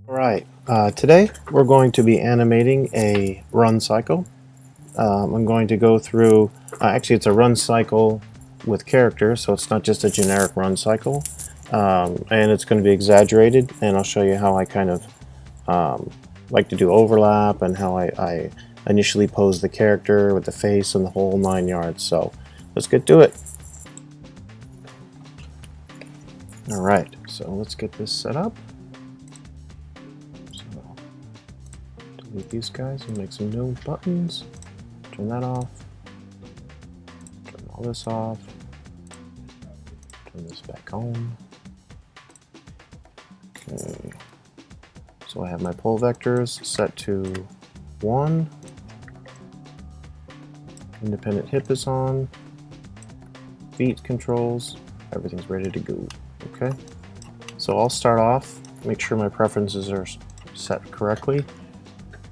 Alright, today we're going to be animating a run cycle. I'm going to go through, actually it's a run cycle with characters, so it's not just a generic run cycle. And it's going to be exaggerated, and I'll show you how I kind of like to do overlap and how I initially pose the character with the face and the whole 9 yards. So let's get to it. Alright, so let's get this set up. Delete these guys and make some new buttons. Turn that off. Turn all this off. Turn this back on. Okay. So I have my pole vectors set to 1. Independent hip is on. Feet controls. Everything's ready to go. Okay. So I'll start off. Make sure my preferences are set correctly.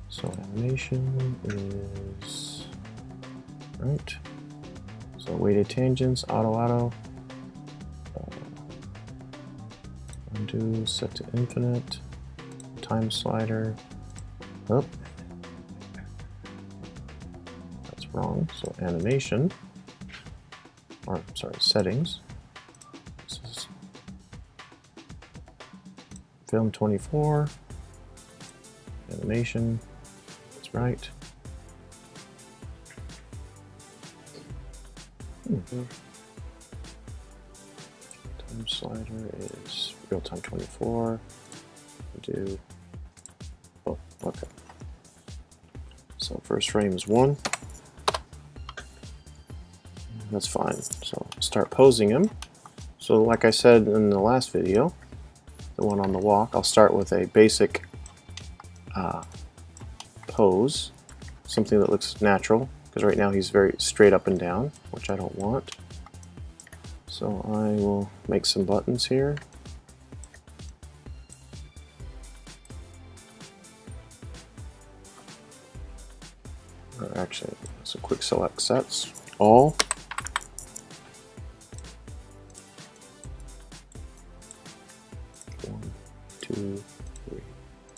So animation is right. So weighted tangents, auto, undo, set to infinite, time slider. Oh, that's wrong. So animation, or sorry, settings. This is film 24, animation. Right. Time slider is real time 24. Do oh, okay. So first frame is 1. That's fine. So start posing him. So like I said in the last video, the one on the walk, I'll start with a basic pose, something that looks natural, because right now he's very straight up and down, which I don't want. So I will make some buttons here. Or actually, so quick select sets, all. One, two, three,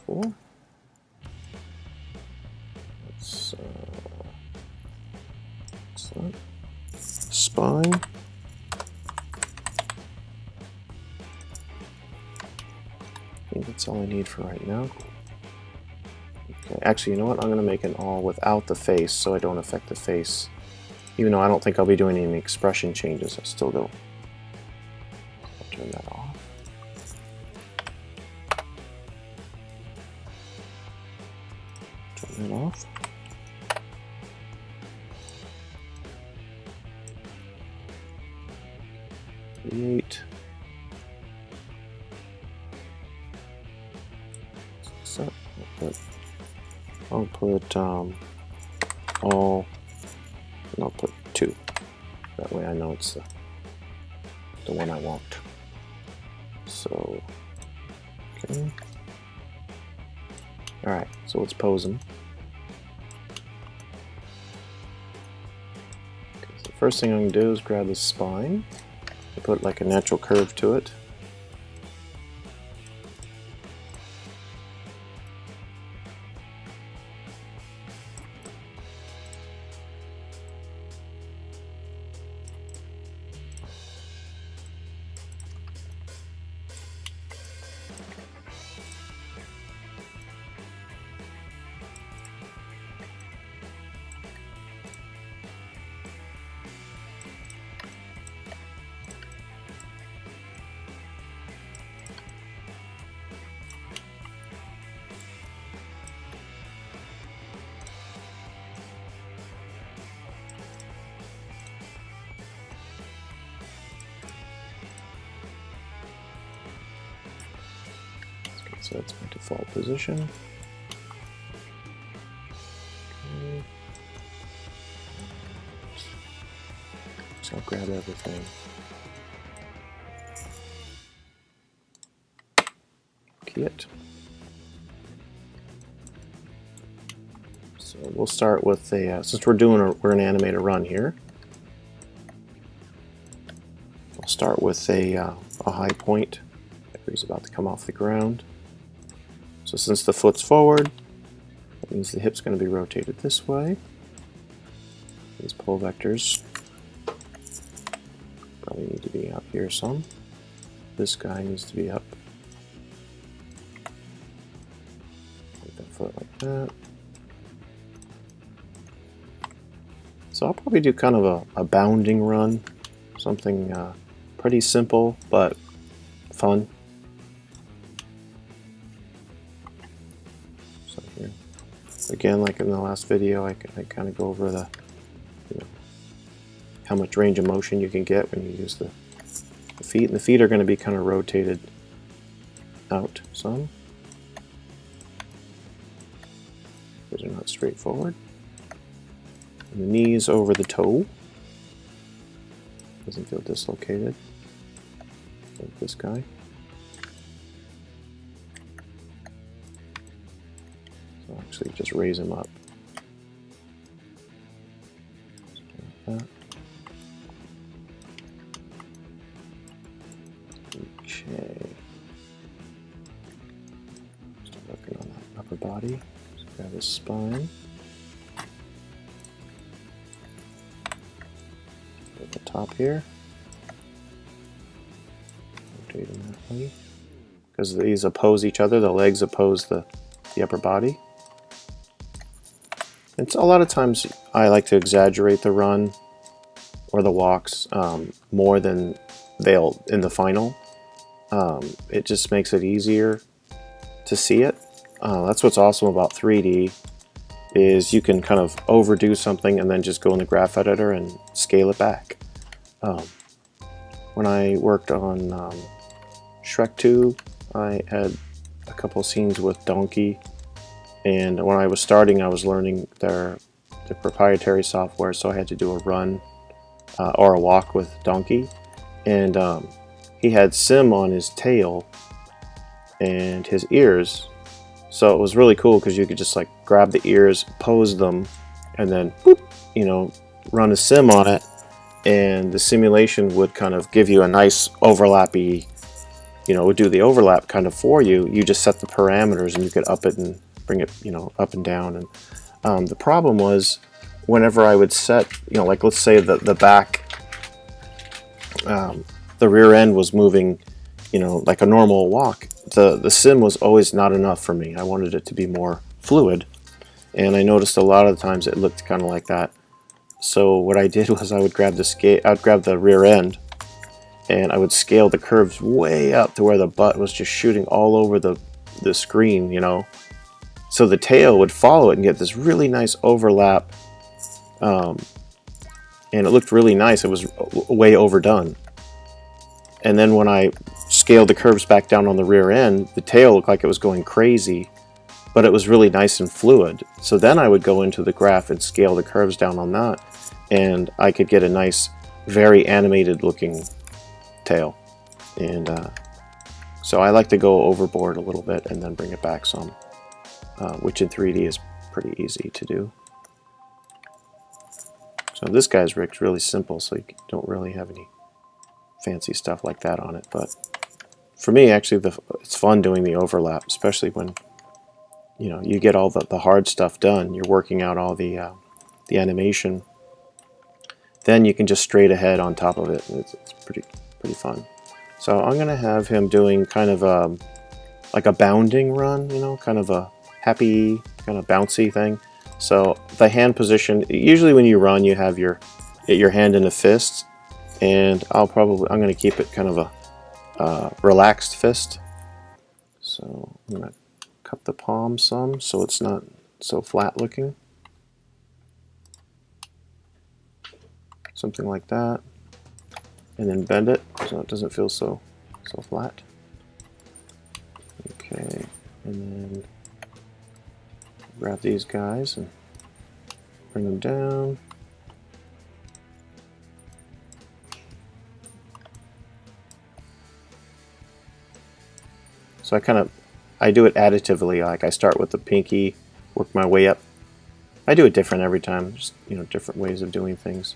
4. Spine. I think that's all I need for right now. Okay, actually, you know what? I'm going to make an all without the face so I don't affect the face. Even though I don't think I'll be doing any expression changes, I'll still go. I'll turn that off. Turn that off. Create. Set. I'll put all, and I'll put 2. That way I know it's the one I want. So, okay. Alright, so let's pose him. Okay, so the first thing I'm going to do is grab his spine. Put like a natural curve to it. So that's my default position. Okay. So I'll grab everything. Key it. So we'll start with a, since we're going to animate a run here. I'll start with a high point where he's about to come off the ground. So since the foot's forward, that means the hip's going to be rotated this way. These pull vectors probably need to be out here some. This guy needs to be up. Make that foot like that. So I'll probably do kind of a bounding run, something pretty simple but fun. So here, again, like in the last video, I kind of go over the how much range of motion you can get when you use the feet, and the feet are going to be kind of rotated out some. These are not straightforward. And the knees over the toe. Doesn't feel dislocated. Like this guy. So actually just raise him up. Like that. Okay. Start working on that upper body. Just grab his spine. At the top here. Rotate them that way. Because these oppose each other, the legs oppose the upper body. And so a lot of times I like to exaggerate the run or the walks more than they'll in the final. It just makes it easier to see it. That's what's awesome about 3D is you can kind of overdo something and then just go in the graph editor and scale it back. When I worked on Shrek 2, I had a couple scenes with Donkey, and when I was starting, I was learning their proprietary software, so I had to do a run or a walk with Donkey, and he had sim on his tail and his ears, so it was really cool because you could just like grab the ears, pose them, and then boop, run a sim on it, and the simulation would kind of give you a nice overlappy, would do the overlap kind of for you. You just set the parameters and you could up it and bring it, up and down. And the problem was whenever I would set, like let's say the back, the rear end was moving, like a normal walk. The sim was always not enough for me. I wanted it to be more fluid, and I noticed a lot of the times it looked kind of like that. So what I did was I would grab the rear end, and I would scale the curves way up to where the butt was just shooting all over the screen, so the tail would follow it and get this really nice overlap, and it looked really nice. It was way overdone. And then when I scaled the curves back down on the rear end, the tail looked like it was going crazy, but it was really nice and fluid. So then I would go into the graph and scale the curves down on that, and I could get a nice, very animated looking tail. And so I like to go overboard a little bit and then bring it back some, which in 3D is pretty easy to do. So this guy's rig's really simple, so you don't really have any fancy stuff like that on it. But for me, actually, it's fun doing the overlap, especially when you get all the hard stuff done. You're working out all the animation. Then you can just straight ahead on top of it, and it's pretty fun. So I'm gonna have him doing kind of like a bounding run, kind of a happy, kind of bouncy thing. So the hand position, usually when you run, you have your hand in a fist, and I'm gonna keep it kind of a relaxed fist. So I'm gonna cup the palm some so it's not so flat looking. Something like that. And then bend it so it doesn't feel so flat. Okay, and then grab these guys and bring them down. So I do it additively. Like I start with the pinky, work my way up. I do it different every time, just different ways of doing things.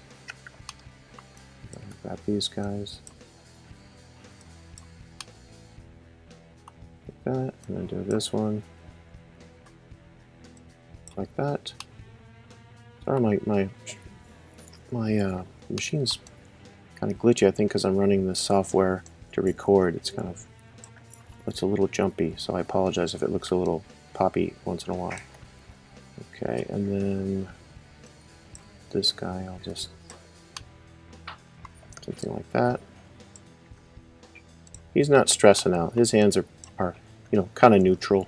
Grab these guys like that, and then do this one. like that. Sorry, my machine's kind of glitchy, I think, because I'm running the software to record. It's a little jumpy, so I apologize if it looks a little poppy once in a while. Okay, and then this guy, I'll just something like that. He's not stressing out. His hands are kind of neutral.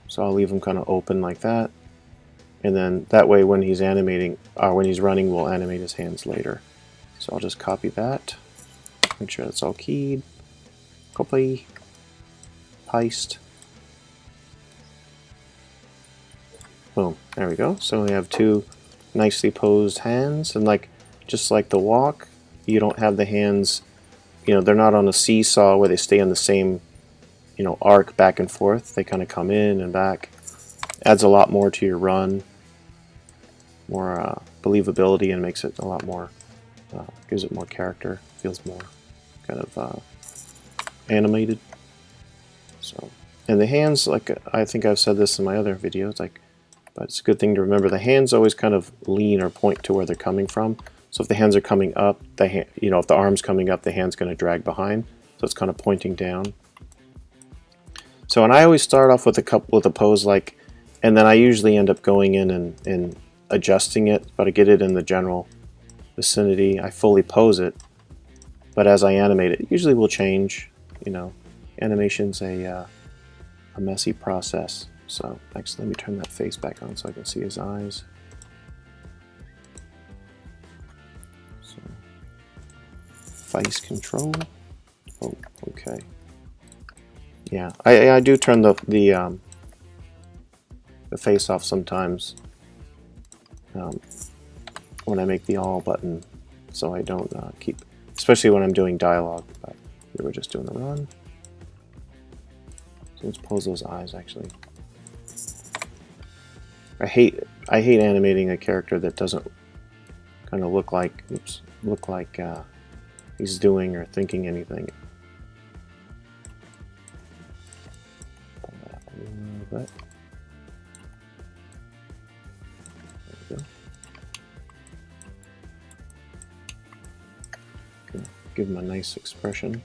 So I'll leave him kind of open like that. And then that way when he's animating, or when he's running, we'll animate his hands later. So I'll just copy that. Make sure that's all keyed. Copy. Paste. Boom. There we go. So we have two nicely posed hands. And just like the walk, you don't have the hands, they're not on a seesaw where they stay on the same, arc back and forth. They kind of come in and back. Adds a lot more to your run. More believability, and makes it a lot more, gives it more character. Feels more kind of animated. So, and the hands, I think I've said this in my other videos, but it's a good thing to remember. The hands always kind of lean or point to where they're coming from. So if the hands are coming up, if the arm's coming up, the hand's going to drag behind. So it's kind of pointing down. So, and I always start off with a pose and then I usually end up going in and adjusting it, but I get it in the general vicinity. I fully pose it, but as I animate it usually will change. Animation's a messy process. So actually, let me turn that face back on so I can see his eyes. So, face control. Oh, okay. Yeah, I do turn the face off sometimes when I make the all button, so I don't keep, especially when I'm doing dialogue. But we were just doing the run. So let's pose those eyes. Actually, I hate animating a character that doesn't kind of look like he's doing or thinking anything. Pull that up a little bit. Give them a nice expression.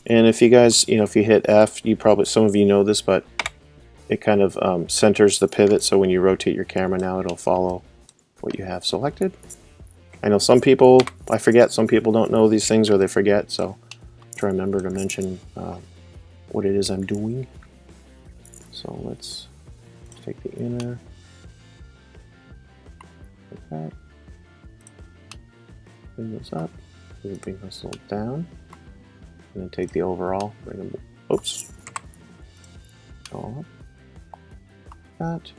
And if you guys, if you hit F, some of you know this, but it kind of centers the pivot, so when you rotate your camera now, it'll follow what you have selected. I know some people, some people don't know these things, or they forget, so try to remember to mention what it is I'm doing. So let's take the inner, like that, bring this up. We'll bring this a little down, and then take the overall, bring them, oops, all up, that,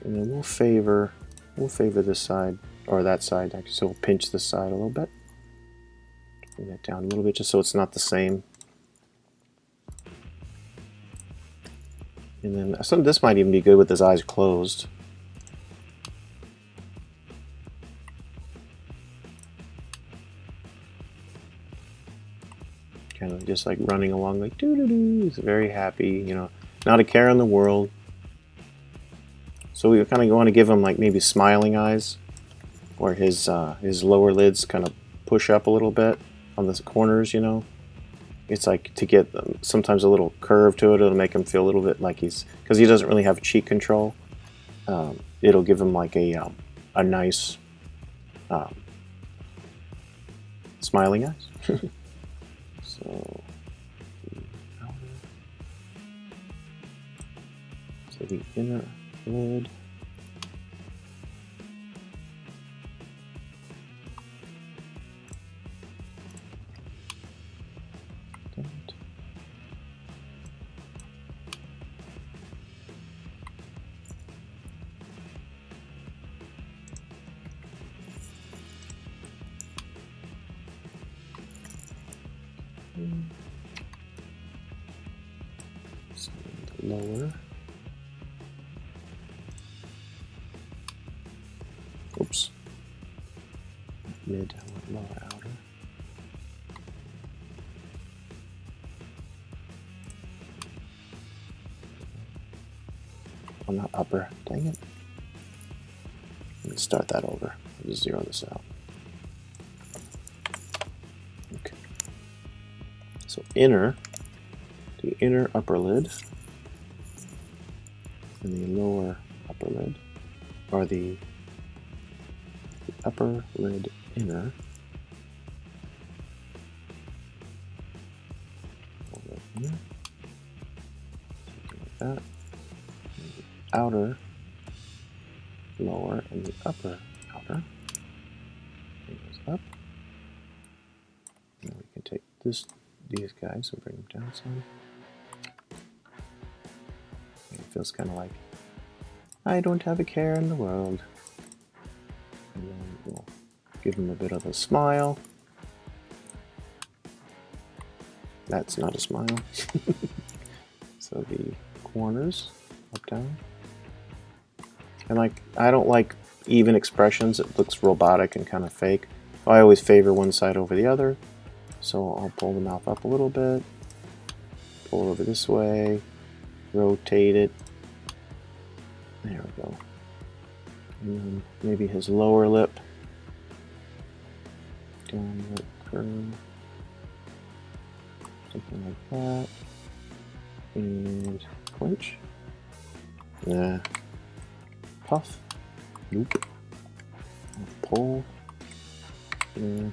and then we'll favor this side, or that side, actually, so we'll pinch this side a little bit, bring that down a little bit, just so it's not the same. And then this might even be good with his eyes closed. Kind of just like running along, like doo-doo-doo. He's very happy, not a care in the world. So we kind of want to give him maybe smiling eyes, where his lower lids kind of push up a little bit on the corners. It's to get sometimes a little curve to it. It'll make him feel a little bit like because he doesn't really have cheek control. It'll give him a nice smiling eyes. So the inner lid. So lower. Oops. Mid, lower outer. Oh, not upper. Dang it. Let me start that over. I'll just zero this out. Okay. So inner, the inner upper lid, and the lower upper lid, or the upper lid inner. Something like that. And the outer lower and the upper outer. Bring those up. And we can take these guys and bring them down some. And it feels kind of like I don't have a care in the world. And then we'll give them a bit of a smile. That's not a smile. So the corners up, down. And like, I don't like even expressions. It looks robotic and kind of fake. I always favor one side over the other. So I'll pull the mouth up a little bit, pull it over this way, rotate it. There we go. And then maybe his lower lip. Downward curve. Something like that. And clench. Nah. Puff. Nope. Pull. Yeah.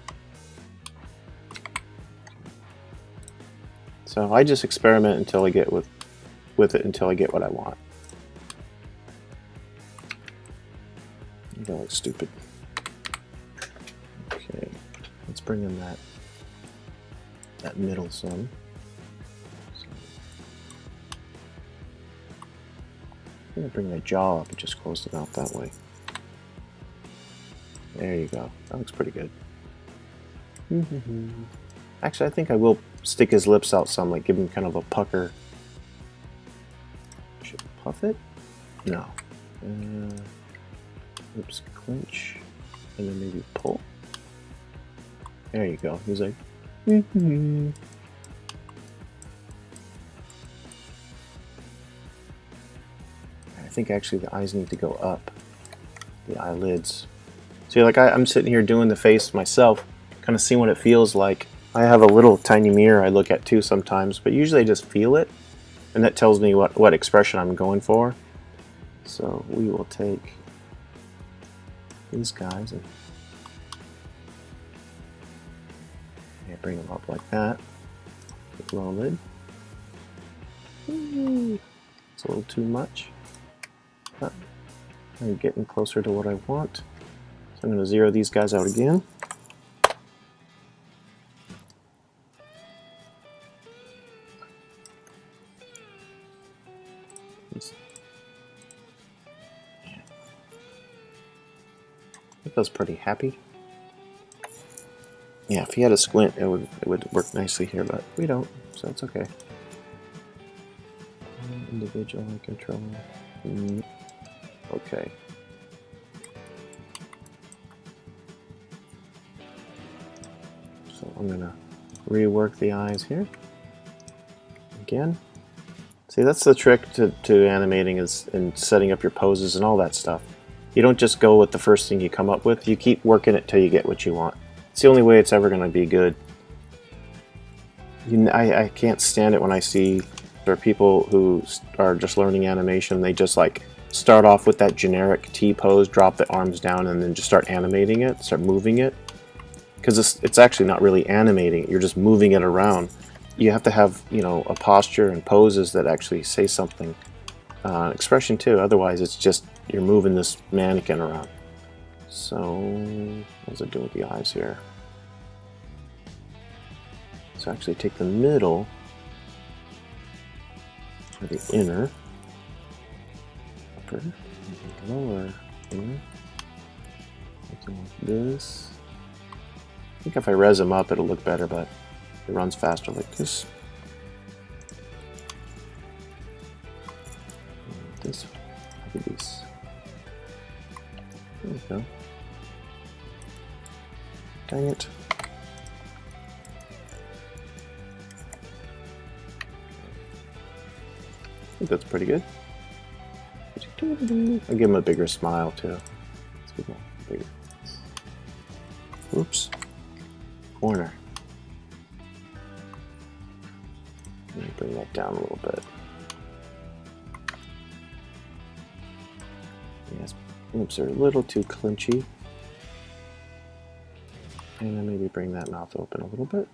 So I just experiment until I get with it until I get what I want. You don't look stupid. Okay, let's bring in that middle some. So, I'm gonna bring the jaw up and just close the mouth that way. There you go. That looks pretty good. Actually, I think I will stick his lips out some, like give him kind of a pucker. Should I puff it? No. Lips clench, and then maybe pull. There you go. He's like, I think actually the eyes need to go up. The eyelids. See, like I'm sitting here doing the face myself, kind of seeing what it feels like. I have a little tiny mirror I look at too sometimes, but usually I just feel it, and that tells me what expression I'm going for. So we will take these guys and bring them up like that. With low lid. It's a little too much. But I'm getting closer to what I want. So I'm going to zero these guys out again. It feels pretty happy. Yeah, if he had a squint, it would work nicely here, but we don't, so it's okay. Individual control. Okay. So I'm gonna rework the eyes here again. See, that's the trick to animating is in setting up your poses and all that stuff. You don't just go with the first thing you come up with. You keep working it till you get what you want. It's the only way it's ever going to be good. I can't stand it when I see there are people who are just learning animation. They just like start off with that generic T pose, drop the arms down, and then just start animating it, start moving it. Because it's actually not really animating it. You're just moving it around. You have to have, you know, a posture and poses that actually say something. Expression too. Otherwise, it's just you're moving this mannequin around. So, what does it do with the eyes here? So actually take the middle, or the inner, upper, and the lower inner. Something like this. I think if I res them up, it'll look better, but it runs faster like this. And this, look at these. There we go. Dang it. I think that's pretty good. I'll give him a bigger smile too. Let's give him a bigger. Oops. Corner. Let me bring that down a little bit. Yes, lips are a little too clinchy. And then maybe bring that mouth open a little bit.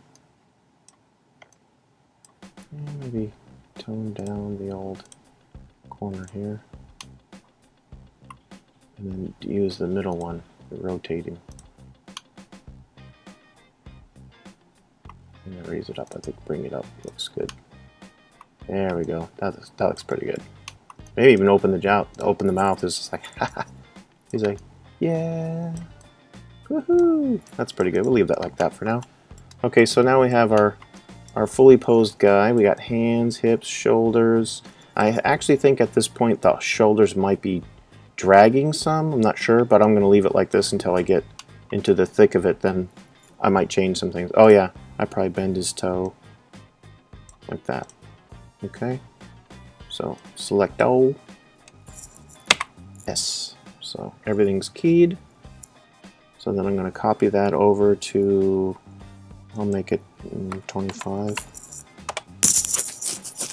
And maybe tone down the old corner here. And then use the middle one for rotating. And then raise it up. I think bring it up. Looks good. There we go. That looks pretty good. Maybe even open the mouth is just like, haha. He's like, yeah. Woohoo! That's pretty good. We'll leave that like that for now. Okay, so now we have our fully posed guy. We got hands, hips, shoulders. I actually think at this point the shoulders might be dragging some. I'm not sure, but I'm going to leave it like this until I get into the thick of it. Then I might change some things. Oh yeah, I probably bend his toe like that. Okay, so select O. S. So everything's keyed. So then I'm going to copy that over to, I'll make it 25.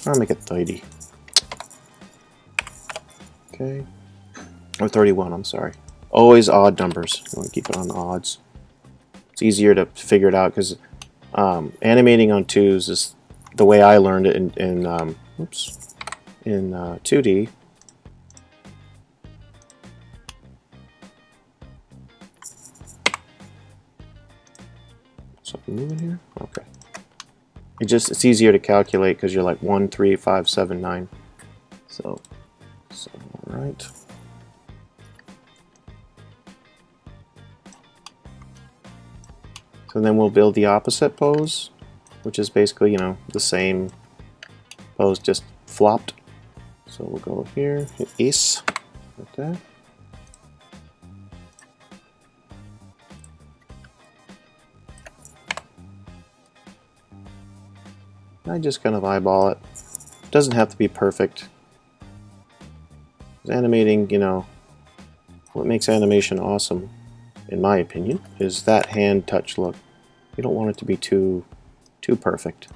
I'll make it 30. Okay. Or 31, I'm sorry. Always odd numbers. You want to keep it on odds. It's easier to figure it out because animating on 2s is the way I learned it in 2D. Something moving here? Okay. It's easier to calculate because you're like 1, 3, 5, 7, 9. So alright. So then we'll build the opposite pose, which is basically, you know, the same pose, just flopped. So we'll go here, hit ace, like that. I just kind of eyeball it. Doesn't have to be perfect. Animating, you know, what makes animation awesome, in my opinion, is that hand touch look. You don't want it to be too perfect.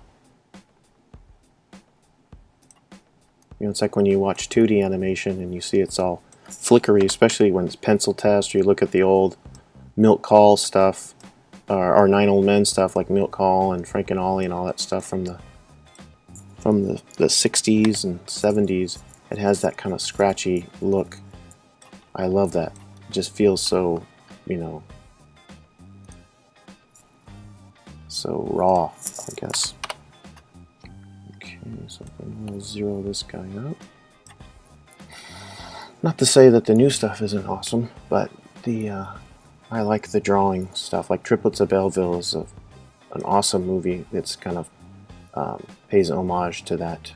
You know, it's like when you watch 2D animation and you see it's all flickery, especially when it's pencil test, or you look at the old Milk Call stuff, or Nine Old Men stuff like Milk Call and Frank and Ollie and all that stuff from the 60s and 70s. It has that kind of scratchy look. I love that. It just feels so, you know, so raw, I guess. Okay, so I'm going to zero this guy out. Not to say that the new stuff isn't awesome, but I like the drawing stuff. Like Triplets of Belleville is an awesome movie. It's kind of pays homage to that.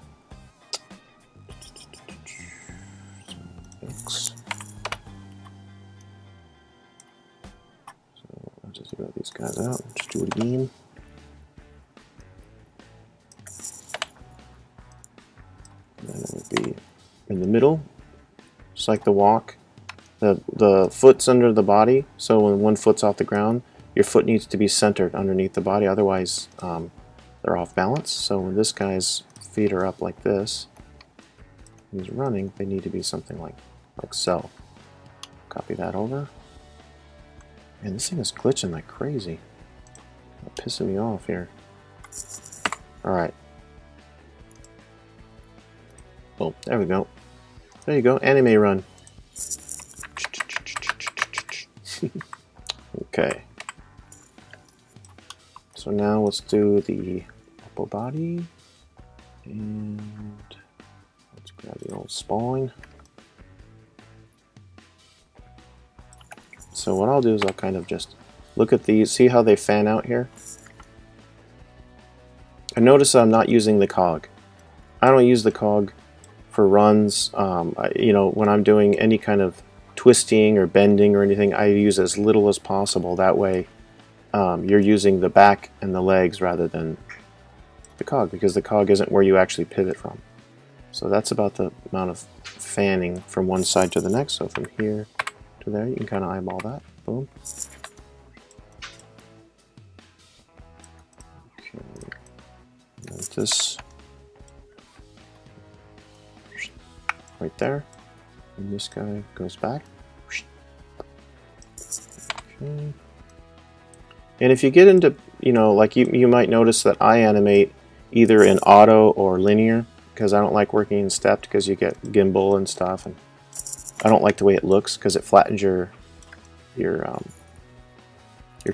So I'll just zero these guys out and just do it again. And then it would be in the middle, just like the walk. The foot's under the body, so when one foot's off the ground, your foot needs to be centered underneath the body, otherwise they're off balance. So when this guy's feet are up like this, he's running, they need to be something like so. Copy that over. And this thing is glitching like crazy. It's pissing me off here. Alright. Oh, there we go. There you go, anime run. Okay. So now let's do the upper body. And let's grab the old spine. So what I'll do is I'll kind of just look at these, see how they fan out here. And notice I'm not using the cog. I don't use the cog for runs. You know, when I'm doing any kind of twisting or bending or anything, I use as little as possible. That way you're using the back and the legs rather than the cog, because the cog isn't where you actually pivot from. So that's about the amount of fanning from one side to the next. So from here to there, you can kind of eyeball that. Boom. Okay. And this right there. And this guy goes back. Okay. And if you get into, you know, like you might notice that I animate either in auto or linear, because I don't like working in stepped because you get gimbal and stuff, and I don't like the way it looks because it flattens your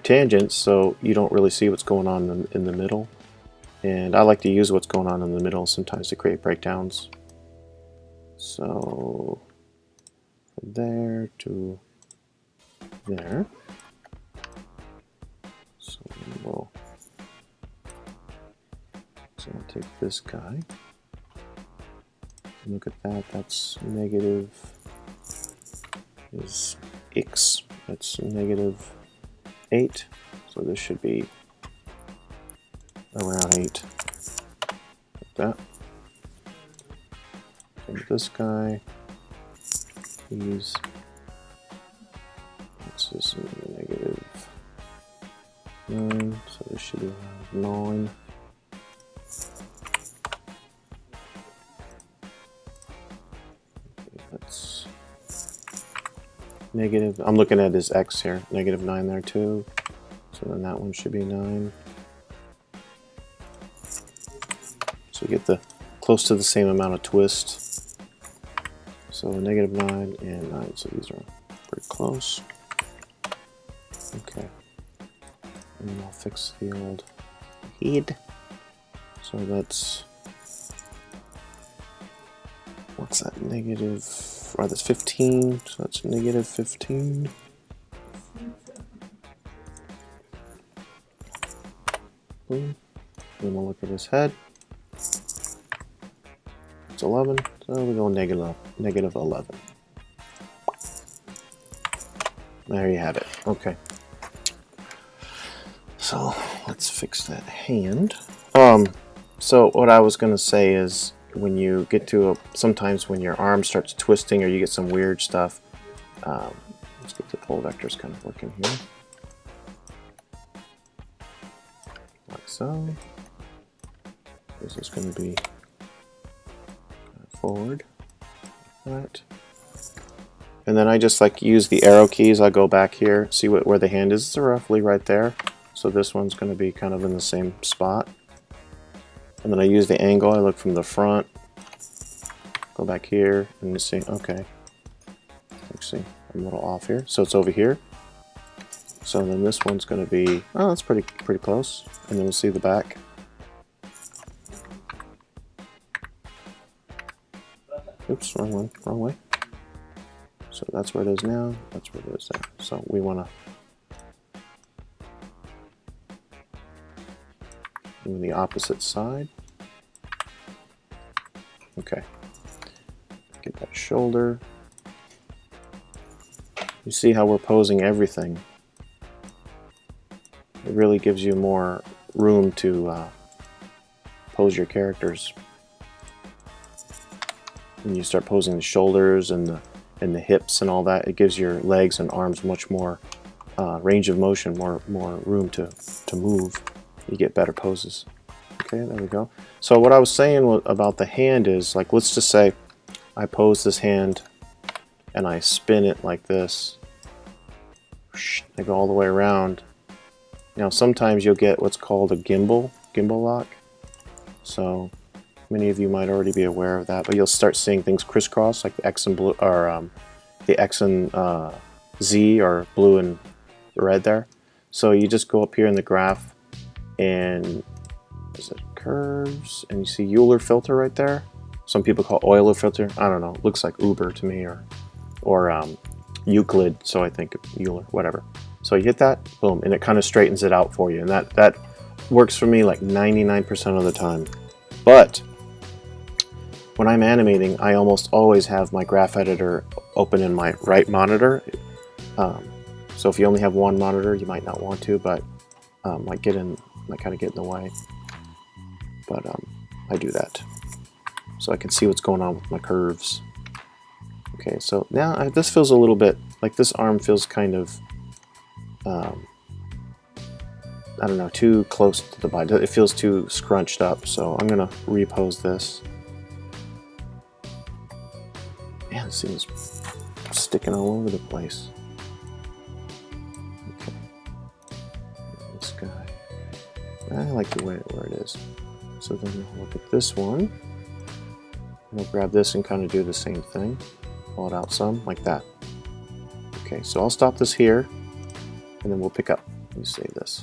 tangents, so you don't really see what's going on in the middle. And I like to use what's going on in the middle sometimes to create breakdowns. So from there to there. So I'll take this guy. Look at that. That's negative is x. That's negative 8. So this should be around 8. Like that. And this guy, he's this negative 9. So this should be around 9. That's negative. I'm looking at his x here. Negative 9 there too. So then that one should be 9. So you get the close to the same amount of twist. So negative 9 and 9. So these are pretty close. Okay. And then I'll fix the old head. So that's, what's that, negative, right, that's 15, so that's negative 15. Boom. Then we'll look at his head. It's 11, so we go negative 11. There you have it. Okay. So let's fix that hand. So what I was going to say is, when you get to sometimes when your arm starts twisting or you get some weird stuff, let's get the pole vectors kind of working here. Like so. This is going to be forward. Like that. And then I just like use the arrow keys. I go back here, see where the hand is. It's roughly right there. So this one's going to be kind of in the same spot. And then I use the angle. I look from the front, go back here, and you see, okay. Let's see, I'm a little off here. So it's over here. So then this one's going to be, oh, that's pretty close. And then we'll see the back. Oops, wrong one, wrong way. So that's where it is now. That's where it is there. So we want to do the opposite side. Okay. Get that shoulder. You see how we're posing everything. It really gives you more room to pose your characters. When you start posing the shoulders and the hips and all that, it gives your legs and arms much more range of motion, more room to move. You get better poses. Okay, there we go. So what I was saying about the hand is, like, let's just say I pose this hand and I spin it like this. I go all the way around. Now sometimes you'll get what's called a gimbal lock. So many of you might already be aware of that, but you'll start seeing things crisscross, like the X and blue, or the X and Z, or blue and red there. So you just go up here in the graph, and is it curves, and you see Euler filter right there. Some people call it Euler filter. I don't know. It looks like Uber to me, or Euclid. So I think Euler, whatever. So you hit that, boom, and it kind of straightens it out for you, and that works for me like 99% of the time. But when I'm animating, I almost always have my graph editor open in my right monitor. So if you only have one monitor, you might not want to, but might kind of get in the way. But I do that. so I can see what's going on with my curves. Okay, so now this feels a little bit like this arm feels kind of I don't know, too close to the body. It feels too scrunched up, so I'm gonna repose this. Man, it seems sticking all over the place. Okay, this guy. I like the way where it is. So then I'll look at this one. And I'll grab this and kind of do the same thing. Pull it out some, like that. Okay, so I'll stop this here, and then we'll pick up. Let me save this.